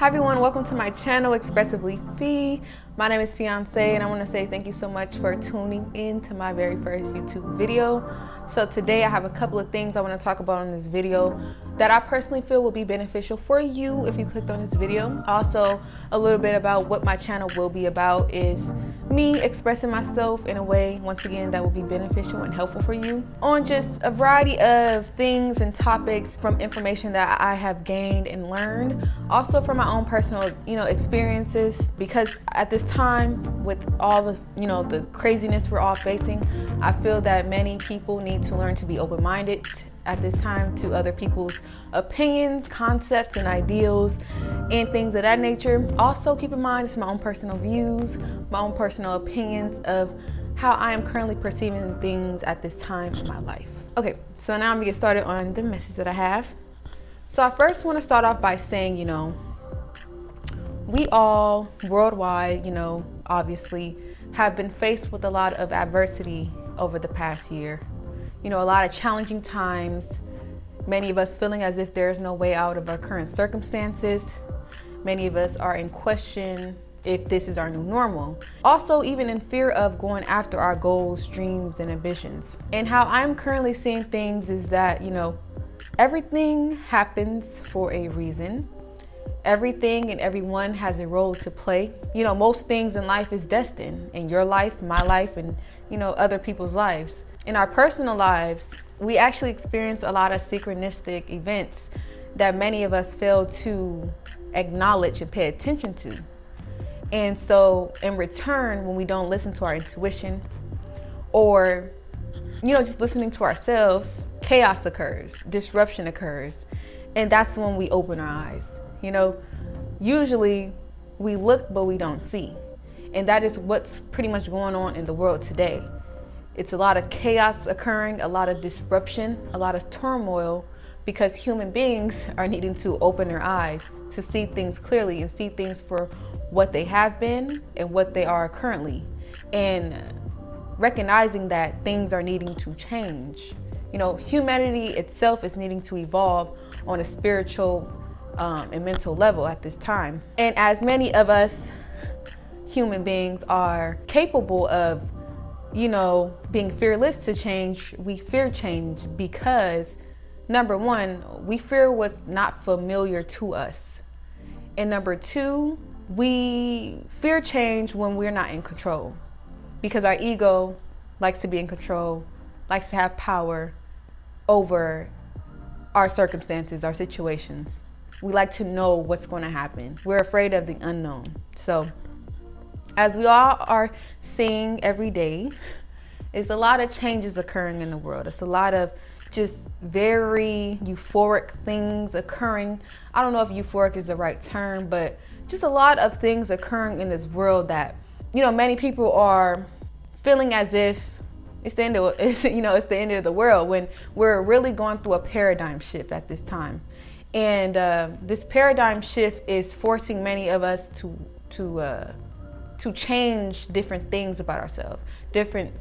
Hi everyone, welcome to my channel, Expressively Fee. My name is Fiance and I want to say thank you so much for tuning in to my very first YouTube video. So today I have a couple of things I want to talk about in this video that I personally feel will be beneficial for you if you clicked on this video. Also, a little bit about what my channel will be about is me expressing myself in a way, once again, that will be beneficial and helpful for you on just a variety of things and topics from information that I have gained and learned. Also from my own personal, experiences, because at this time with all the, the craziness we're all facing, I feel that many people need to learn to be open-minded at this time to other people's opinions, concepts, and ideals, and things of that nature. Also, keep in mind, it's my own personal views, my own personal opinions of how I am currently perceiving things at this time in my life. Okay, so now I'm gonna get started on the message that I have. So I first want to start off by saying, we all worldwide, obviously have been faced with a lot of adversity over the past year. A lot of challenging times, many of us feeling as if there's no way out of our current circumstances. Many of us are in question if this is our new normal. Also, even in fear of going after our goals, dreams, and ambitions. And how I'm currently seeing things is that, everything happens for a reason. Everything and everyone has a role to play. Most things in life is destined. In your life, my life, and, other people's lives. In our personal lives, we actually experience a lot of synchronistic events that many of us fail to acknowledge and pay attention to. And so in return, when we don't listen to our intuition or, just listening to ourselves, chaos occurs, disruption occurs. And that's when we open our eyes. Usually we look, but we don't see. And that is what's pretty much going on in the world today. It's a lot of chaos occurring, a lot of disruption, a lot of turmoil, because human beings are needing to open their eyes to see things clearly and see things for what they have been and what they are currently. And recognizing that things are needing to change. Humanity itself is needing to evolve on a spiritual and mental level at this time. And as many of us human beings are capable of being fearless to change, we fear change because, number one, we fear what's not familiar to us. And number two, we fear change when we're not in control because our ego likes to be in control, likes to have power over our circumstances, our situations. We like to know what's going to happen. We're afraid of the unknown. So, as we all are seeing every day, it's a lot of changes occurring in the world. It's a lot of just very euphoric things occurring. I don't know if euphoric is the right term, but just a lot of things occurring in this world that, many people are feeling as if it's the end of, it's the end of the world, when we're really going through a paradigm shift at this time. And this paradigm shift is forcing many of us to change different things about ourselves, different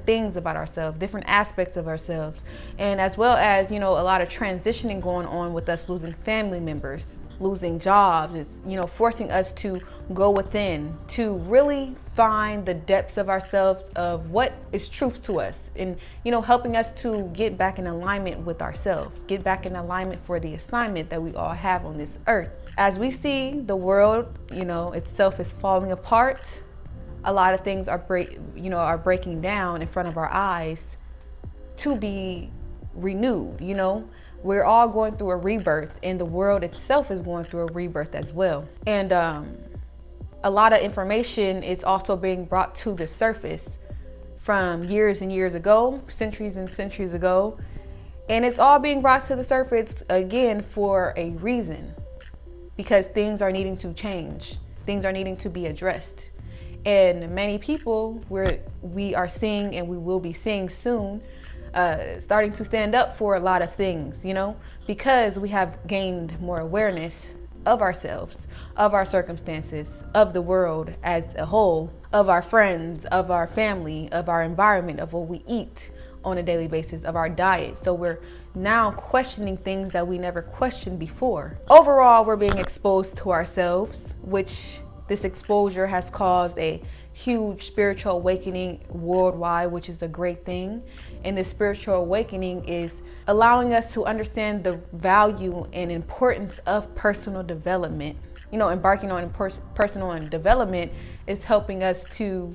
things about ourselves, different aspects of ourselves. And as well as, a lot of transitioning going on with us losing family members, losing jobs. It's, forcing us to go within, to really find the depths of ourselves, of what is truth to us, and, helping us to get back in alignment with ourselves, get back in alignment for the assignment that we all have on this earth. As we see the world, itself is falling apart. A lot of things are breaking down in front of our eyes to be renewed. We're all going through a rebirth, and the world itself is going through a rebirth as well. And a lot of information is also being brought to the surface from years and years ago, centuries and centuries ago. And it's all being brought to the surface again for a reason. Because things are needing to change. Things are needing to be addressed. And many people we are seeing, and we will be seeing soon, starting to stand up for a lot of things, because we have gained more awareness of ourselves, of our circumstances, of the world as a whole, of our friends, of our family, of our environment, of what we eat, on a daily basis, of our diet. So we're now questioning things that we never questioned before. Overall, we're being exposed to ourselves, which this exposure has caused a huge spiritual awakening worldwide, which is a great thing. And this spiritual awakening is allowing us to understand the value and importance of personal development. You know, embarking on personal development is helping us to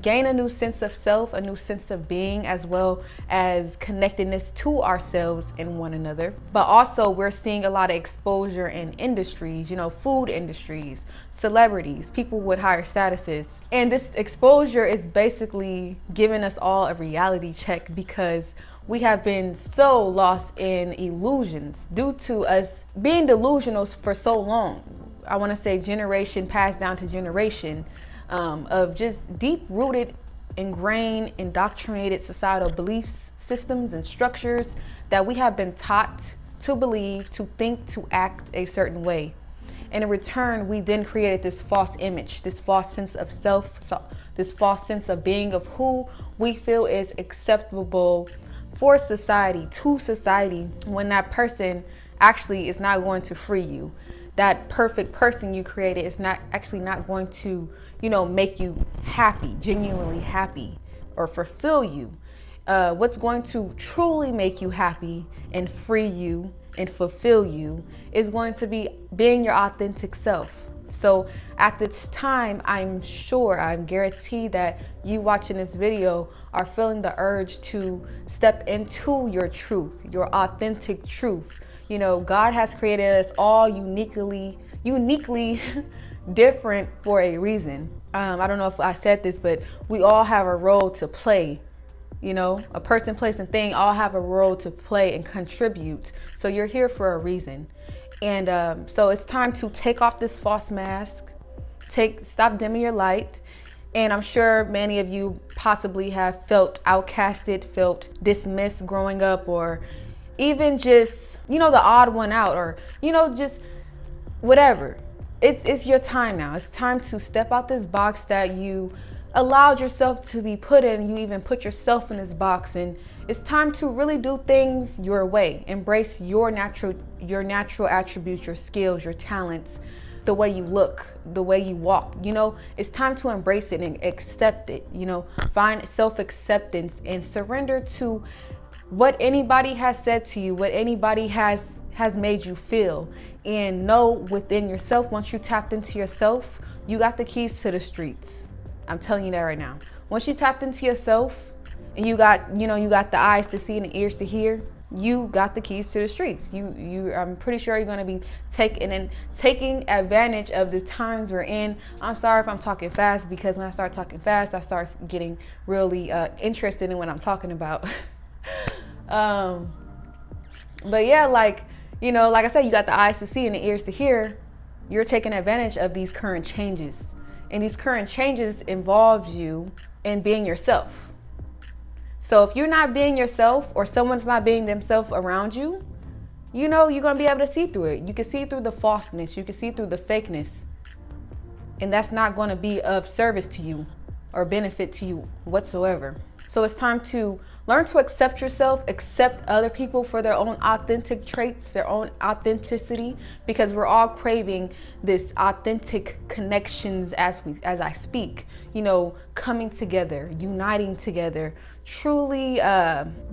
gain a new sense of self, a new sense of being, as well as connectedness to ourselves and one another. But also we're seeing a lot of exposure in industries, you know, food industries, celebrities, people with higher statuses. And this exposure is basically giving us all a reality check, because we have been so lost in illusions due to us being delusional for so long. I want to say generation passed down to generation, of just deep-rooted, ingrained, indoctrinated societal beliefs, systems, and structures that we have been taught to believe, to think, to act a certain way. And in return, we then created this false image, this false sense of self, this false sense of being, of who we feel is acceptable for society, to society, when that person actually is not going to free you. That perfect person you created is not going to, you know, make you happy, genuinely happy, or fulfill you. What's going to truly make you happy and free you and fulfill you is going to be being your authentic self. So at this time, I'm guaranteed that you watching this video are feeling the urge to step into your truth, your authentic truth. You know, God has created us all uniquely different for a reason. I don't know if I said this, but we all have a role to play. You know, a person, place, and thing all have a role to play and contribute. So you're here for a reason. And so it's time to take off this false mask, stop dimming your light. And I'm sure many of you possibly have felt outcasted, felt dismissed growing up, or even just, you know, the odd one out, or, you know, just whatever. It's your time now. It's time to step out this box that you allowed yourself to be put in. You even put yourself in this box, and it's time to really do things your way. Embrace your natural attributes, your skills, your talents, the way you look, the way you walk. You know, it's time to embrace it and accept it. You know, find self-acceptance and surrender to what anybody has said to you, what anybody has made you feel, and know within yourself, once you tapped into yourself, you got the keys to the streets. I'm telling you that right now. Once you tapped into yourself and you got the eyes to see and the ears to hear, you got the keys to the streets. I'm pretty sure you're going to be taking advantage of the times we're in. I'm sorry if I'm talking fast, because when I start talking fast, I start getting really interested in what I'm talking about. But yeah, like I said, you got the eyes to see and the ears to hear. You're taking advantage of these current changes, and these current changes involve you in being yourself. So if you're not being yourself, or someone's not being themselves around you, you know, you're gonna be able to see through it. You can see through the falseness, you can see through the fakeness, and that's not going to be of service to you or benefit to you whatsoever. So it's time to learn to accept yourself, accept other people for their own authentic traits, their own authenticity, because we're all craving this authentic connections as I speak, you know, coming together, uniting together, truly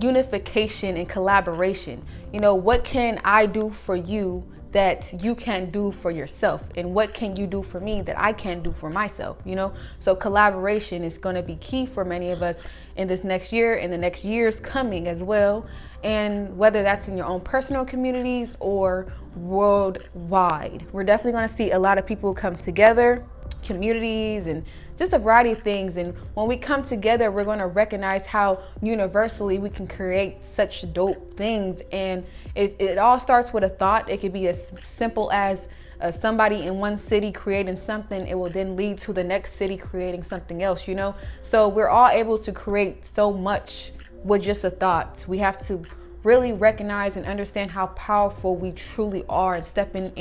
unification and collaboration. You know, what can I do for you that you can do for yourself, and what can you do for me that I can't do for myself, you know? So collaboration is going to be key for many of us in this next year and the next years coming as well. And whether that's in your own personal communities or worldwide, we're definitely going to see a lot of people come together, communities, and just a variety of things. And when we come together, we're going to recognize how universally we can create such dope things. And it all starts with a thought. It could be as simple as somebody in one city creating something. It will then lead to the next city creating something else, you know? So we're all able to create so much with just a thought. We have to really recognize and understand how powerful we truly are, and stepping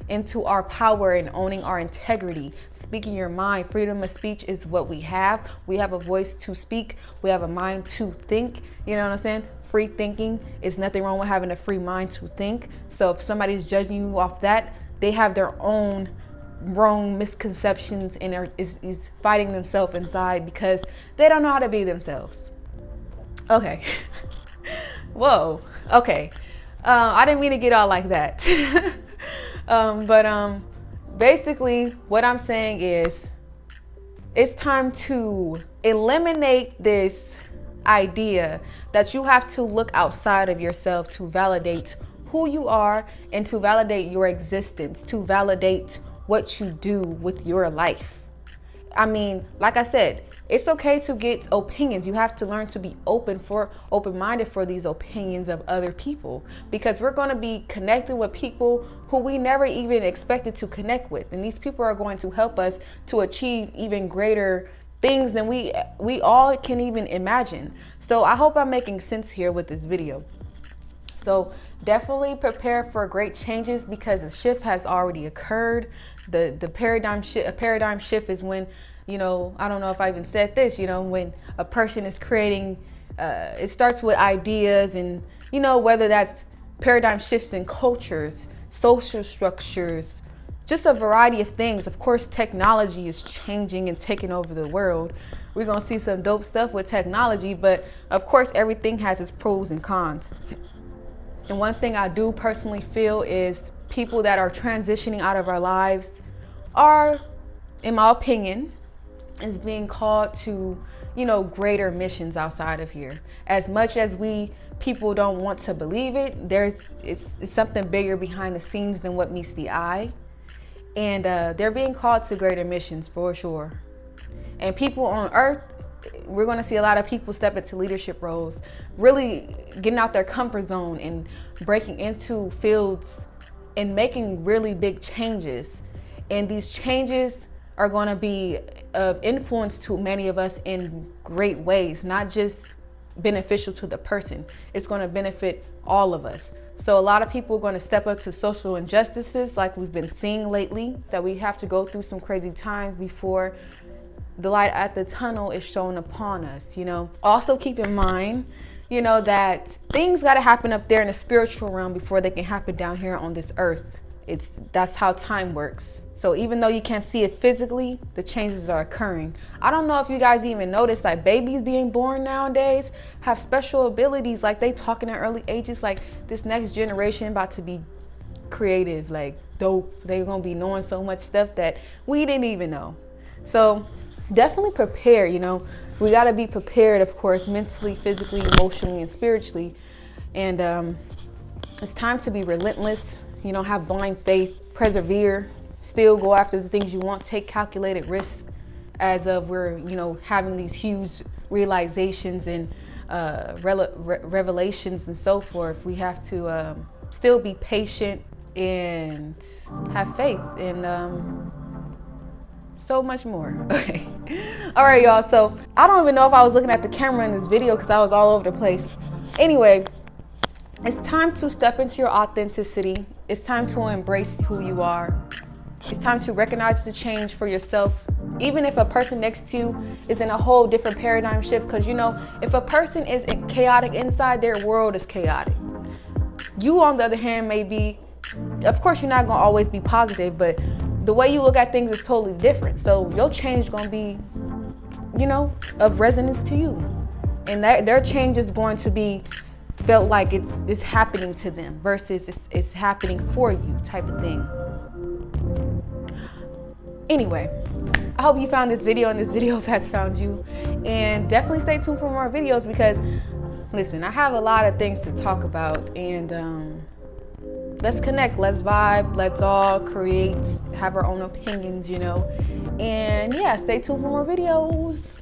into our power and owning our integrity, speaking your mind. Freedom of speech is what we have. We have a voice to speak. We have a mind to think. You know what I'm saying? Free thinking is nothing wrong with having a free mind to think. So if somebody's judging you off that, they have their own wrong misconceptions and is fighting themselves inside because they don't know how to be themselves. Okay. Whoa. Okay. I didn't mean to get all like that. But basically what I'm saying is it's time to eliminate this idea that you have to look outside of yourself to validate who you are and to validate your existence, to validate what you do with your life. I mean, like I said, it's okay to get opinions. You have to learn to be open-minded for these opinions of other people, because we're going to be connecting with people who we never even expected to connect with. And these people are going to help us to achieve even greater things than we all can even imagine. So I hope I'm making sense here with this video. So definitely prepare for great changes, because the shift has already occurred. The paradigm shift is when, you know, I don't know if I even said this, you know, when a person is creating, it starts with ideas, and, you know, whether that's paradigm shifts in cultures, social structures, just a variety of things. Of course, technology is changing and taking over the world. We're going to see some dope stuff with technology, but of course, everything has its pros and cons. And one thing I do personally feel is people that are transitioning out of our lives are, in my opinion, is being called to, you know, greater missions outside of here. As much as people don't want to believe it, it's something bigger behind the scenes than what meets the eye. And they're being called to greater missions for sure. And people on earth, we're going to see a lot of people step into leadership roles, really getting out their comfort zone and breaking into fields and making really big changes. And these changes are going to be of influence to many of us in great ways, not just beneficial to the person. It's going to benefit all of us. So a lot of people are going to step up to social injustices like we've been seeing lately, that we have to go through some crazy times before the light at the tunnel is shown upon us, you know. Also keep in mind, you know, that things got to happen up there in the spiritual realm before they can happen down here on this earth. That's how time works. So even though you can't see it physically, the changes are occurring. I don't know if you guys even notice, like, babies being born nowadays have special abilities. Like, they talk in their early ages, like this next generation about to be creative, like dope. They're gonna be knowing so much stuff that we didn't even know. So definitely prepare, you know. We got to be prepared, of course, mentally, physically, emotionally, and spiritually. And it's time to be relentless, you know, have blind faith, persevere, still go after the things you want, take calculated risks, as of we're, you know, having these huge realizations and revelations and so forth. We have to still be patient and have faith and so much more. Okay. All right, y'all. So I don't even know if I was looking at the camera in this video because I was all over the place. Anyway, it's time to step into your authenticity. It's time to embrace who you are. It's time to recognize the change for yourself, even if a person next to you is in a whole different paradigm shift. Because, you know, if a person is chaotic inside, their world is chaotic. You, on the other hand, may be, of course, you're not going to always be positive, but the way you look at things is totally different. So your change is going to be, you know, of resonance to you. And their change is going to be felt like it's happening to them versus it's happening for you type of thing. Anyway, I hope you found this video and this video has found you. And definitely stay tuned for more videos because, listen, I have a lot of things to talk about. And let's connect, let's vibe, let's all create, have our own opinions, you know. And yeah, stay tuned for more videos.